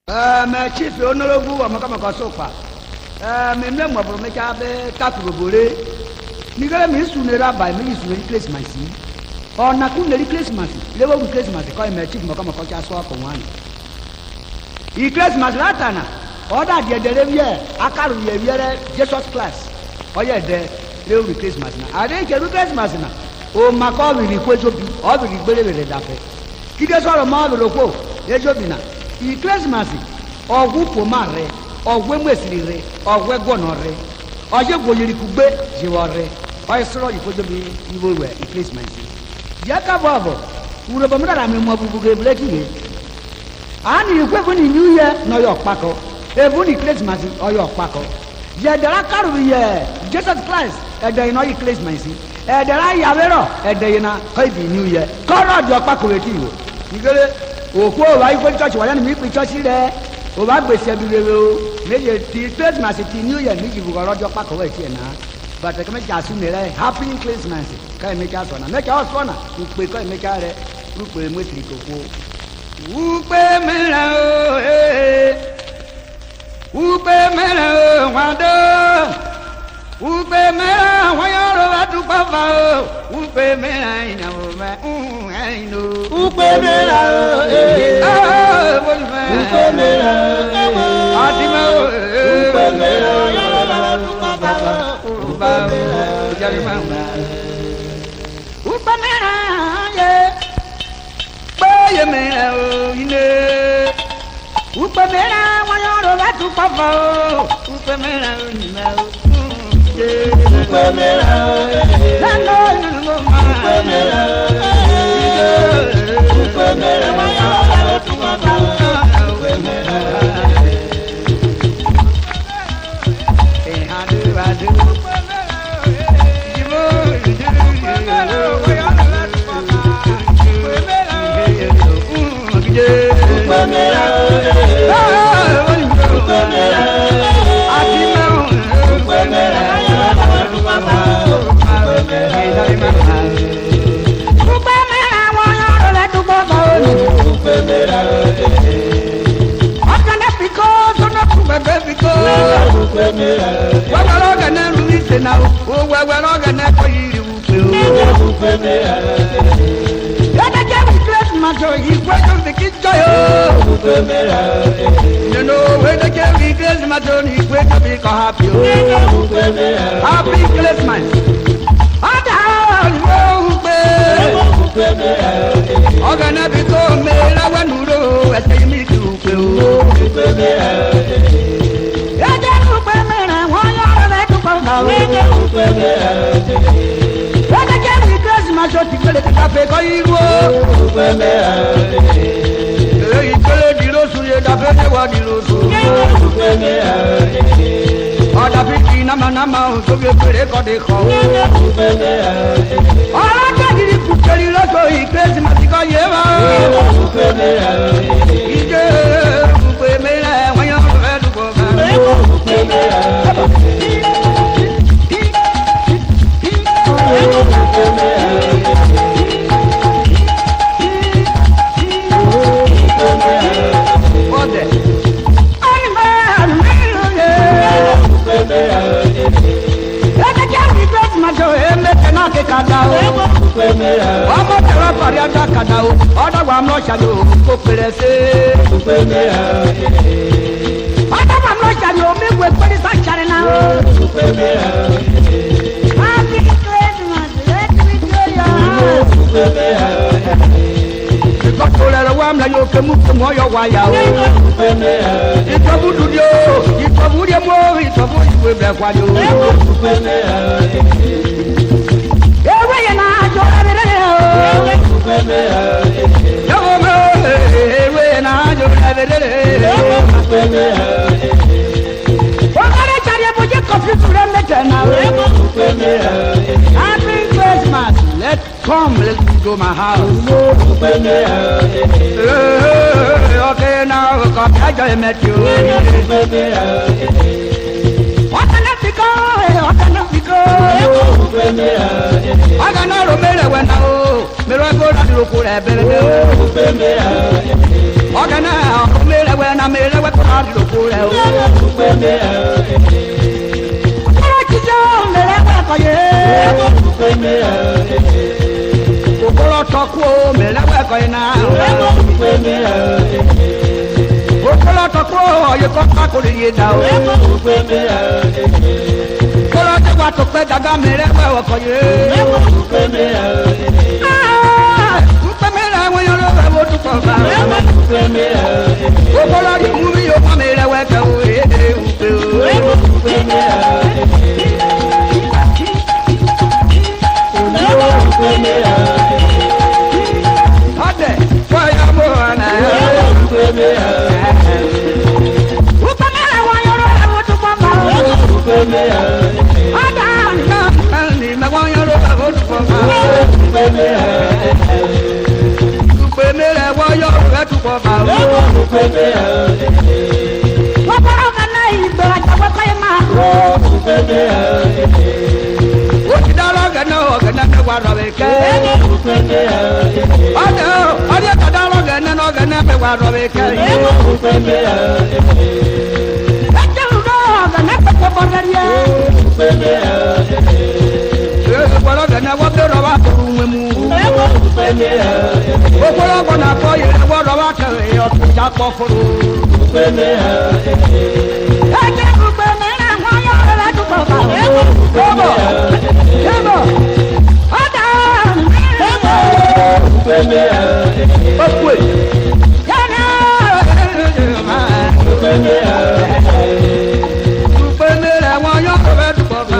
Me chief honorable amakama kasopa. Me memo pro me ka be takurobore. Ni gele mi sunera by me suneri Christmas. Ona ku neri Christmas. Lewo ku Christmas ko me chief amakama ko cha so akonwan. I Christmas latana. Oda de wie akaru ye wiere Jesus Christ. Oye de lewo ku Christmas na. Ade ke ku Christmas na. O mako wi ni kwejobi. O wi ni gbere dafe. Kide so ro ma lo ko. Ejobi na. I Christmas ọgwụ pomare ọgwụ emesirire ọgwụ egwonore oje gwoyiri kugbe jiwore oyisoro ikojobi iwo we I Christmas ya ka babo uro bamara me mo bubu ge bleki ani ikwefu ni new year no yo pako ebu ni Christmas oyo pako ye dara karu ye Jesus Christ e dey no I Christmas e dara yawero e dey na ko bi new year koro di opako weti wo igere òkú ọ̀wá ikú church wáyé ni mi pè church rẹ̀ o bá gbèsè ẹbíwèrè o méje ti Christmas ti New Year méjì bùkọ̀ ọlọ́jọ́ pàkọ́wọ́ ẹ̀ tiẹ̀ náà bàtà kí mẹ́kì àsùn rẹ̀ happy Christmas káyọ̀ mẹ́kì àsọ̀nà mẹ́kì ọ̀sọ̀nà ùpè káyọ̀ mẹ́kì rẹ̀ ùpè mẹ́tìrì kòkó. ùpè mẹ́rẹ̀ o ùpè mẹ́rẹ̀ o wàdó ùpè mẹ́rẹ̀ wọ́yọ̀rọ̀ wà dùpọ̀ fà o ùpè mẹ́rẹ̀ ìyàwó mẹ́ ẹ̀yìn o. ùpè mẹ́rẹ̀ o ùpè mẹ́rẹ̀ àdìmọ́ o ùpè mẹ́rẹ̀ wọ́yọ̀rọ̀ wà dùpọ̀ fà o ùpè mẹ́rẹ̀ ùpè mẹ́rẹ̀ yẹ gbẹ́yẹ mẹ́rẹ̀ o ilé ùpè mẹ́rẹ̀ wọ́yọ̀rọ̀ wà dùpọ̀ fà o ùpè mẹ́rẹ̀ o ìmẹ́ o. Happy Christmas. Ogana biko mera wanuro atimi kupe o kupe mera yaje kupe mera woyo re kupe na kupe mera yaje ke Christmas o tikele kafe ko iwo kupe mera e ikele dirosu ye da fe wa dirosu kupe mera ada fiti nama o so be pere ko de ko kupe mera ala kadiri kuteli lo so I Christmas ko ye wa kupe mera ije kupe mera wanyo re du ko ba kupe mera kupe mera ode ani ma ye kupe mera ede ke Christmas o emete na ke kada o kupe mera ọmọ tẹ̀rọ pàrí ajá kàdá o ọ̀dọ́gba mọ́ṣáájú kò pèrè sí kupe mera ọ̀dọ́gba mọ́ṣáájú omi wo pèrè sáṣáré náà o kupe mera happy Christmas let me do your kupe mera ìtọ́jú rẹ̀ lọ́wọ́ àmì ayọ̀ kẹ́mú kẹ́mú ọ̀yọ́ wáyà o kupe mera ìtọ́jú dùdú o ìtọ́jú dé mọ́ ìtọ́jú ìwé bẹ̀rẹ̀ kwájú o kupe mera ewé yẹn náà jọ ẹ̀rẹ́ o kupe mera yọ̀wọ̀ mọ́ ewé yẹn náà jọ ẹ̀rẹ́ o kupe mera ọ̀gá jáde bójú kọfí fúnra mẹ́tẹ̀ náà o kupe mera happy Christmas let's go my house kupe mera okay now kọfí ajọ ẹ̀mẹ́tì o kupe mera ọ̀gá náà fi kọ́ kupe mera ọ̀gá náà ro mẹ́rẹ̀ wẹ̀ náà o mẹ́rẹ̀ kó láti ro kó rẹ̀ bẹ̀rẹ̀ o kupe mera ọ̀gá náà mẹ́rẹ̀ wẹ̀ náà mẹ́rẹ̀ wẹ̀. láti lòkó rẹ̀ o. Kọ́lá ti jẹ́ mẹ́rẹ́gbẹ́ kọ́yé. Kòkòrò tọ́kú o mẹ́rẹ́gbẹ́ kọ́yé náà. Kòkòrò tọ́kú o ọ̀yẹ́ kọ́ kákò lè yé dà o. Kòkòrò tí wàá tó pẹ́ dàgá mẹ́rẹ́gbẹ́ wọ̀ kọ́yé. Mẹ́rẹ́ wọ́n yọ lọ́wọ́ ẹ̀ wọ́n tún kọ̀ bá. Kòkòrò yìí mú mi yóò kọ́ mẹ́rẹ́gbẹ́ kẹ́ o èdè òkè o. Ọdẹ wọ́yọ̀ mú ọ̀nà ẹ̀. Wúkọ́ mẹ́rẹ̀ wọ́n yọ̀rọ̀ ẹ̀ wọ́n tún kọ́ bá. Ọdẹ àná ní mẹ́wọ́n yọ̀rọ̀ ẹ̀ wọ́n tún kọ́ bá. Dùpẹ́ mẹ́rẹ̀ wọ́n yọ̀rọ̀ ẹ̀ tún kọ́ bá. Wọ́n kọ́ ọ̀gá náà ìgbẹ́ àjàwọ́ kọ́ ẹ̀ máa. Ó ti dá lọ́gẹ̀ náà ọ̀gẹ̀ náà mẹ́wàá rọ̀ bẹ̀ kẹ́. Ọdẹ kàdá lọ́gẹ̀ náà ọ̀gẹ̀ náà mẹ́wàá rọ̀ bẹ̀ kẹ́. Ẹjẹ̀ òdò ọ̀gẹ̀ náà pẹ̀pẹ̀ bọ̀ dẹ̀ yẹ. Ẹ̀sùn ọ̀gẹ̀ náà wọ́n bẹ̀ rọ̀ wá kúrú wẹ̀mú. Gbogbo ọgbọ̀n náà kọ́ yẹ wọ́n rọ̀ wá kẹ̀rẹ̀ ọ̀tún ìjà pọ̀ kúrú. Ẹjẹ̀ ògbẹ́ mẹ́rin àwọn yọ̀rọ̀ rẹ̀ dùkọ̀ bá. Kébọ̀ ọ̀dà ọ̀pọ̀ yàrá dùpẹ́ mẹ́rin àwọn yọ̀rọ̀ rẹ̀ dùkọ̀ bá.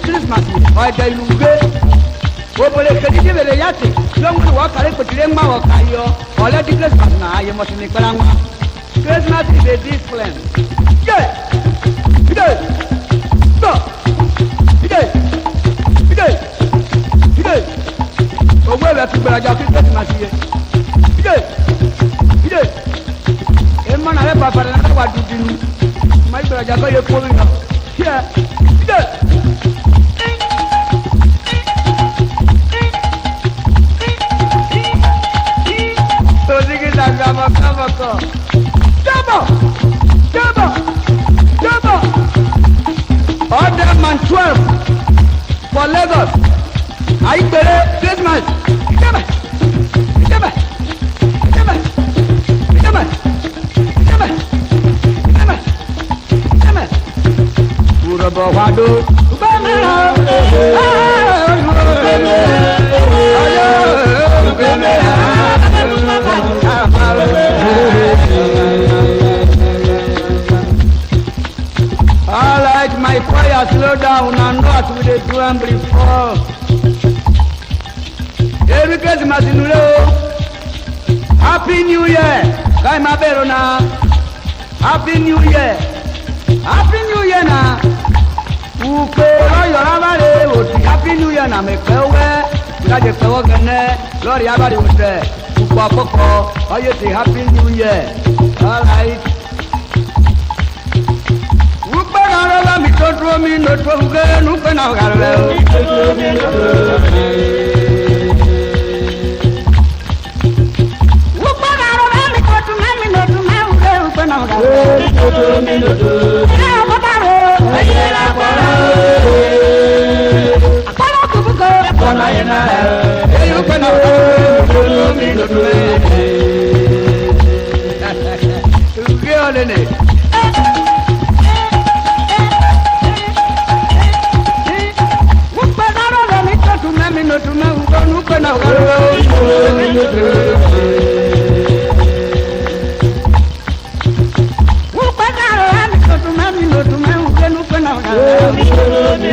Christmas ọ̀dẹ̀ ìlú gbé obìnrin kejì tí bèrè yàtì lóhùn wọ́n kàrí pètìlé ń máa wọ̀ ká yọ ọ̀lẹ́dí Christmas náà ayé mọ̀sùn ní pẹ́lá wọn. Christmas is a discipline. Ide ide gbọ́ ide ide ide owó ẹ̀rọ ti gbẹ̀rẹ̀jà kí Christmas yẹ ide ide èèmọ̀ náà rẹ̀ bàbá rẹ̀ náà wà dùdú nù má gbẹ̀rẹ̀jà kọ́ yẹ kó mi nà yẹ ide. Order man 12 for Lagos. Àìgbèrè Christmas. Ìjọba ìjọba ìjọba ìjọba ìjọba ìjọba ìjọba. Kúrọ̀bọ̀ wàdó. All right, my prayer, slow down and not with the drum before. Every Christmas in Ulo. Happy New Year. Kai Maberona. Happy New Year. Happy New Year na. Uko yo rabare oti Happy New Year na mepewe. Ngaje pewo gene. Lord yabare ute. Uko akoko. Oye ti Happy New Year. All right. Mi tó dúró mi ló tó ń gbé nùpẹ́ náà gà rẹ̀ o. Wúpọ̀ náà rọ̀ bẹ́ẹ̀ mi tó tún mẹ́mi ló tún mẹ́wù gbé nùpẹ́ náà gà rẹ̀ o. Ṣé o bọ́ bá rò ó? Ẹyẹ la kọ́ra o. Àkọ́rọ́ kùkù kò. Ẹ̀kọ́ náà yẹn náà ẹ̀. Èyí ó pẹ́ náà gà rẹ̀ o. Mi ló tún mẹ́mi ló tún mẹ́mi. lene. Upagaro le mi to tu me no tu me uko nuko na ugaro. Upagaro le mi to tu me no tu me uko nuko na ugaro.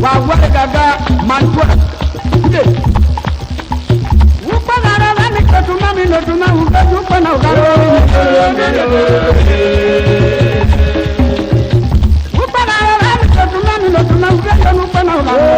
wa wale gaga mantua kude upagara vani kotuma minotuma ugaji upana ugaro upagara vani kotuma minotuma ugaji upana ugaro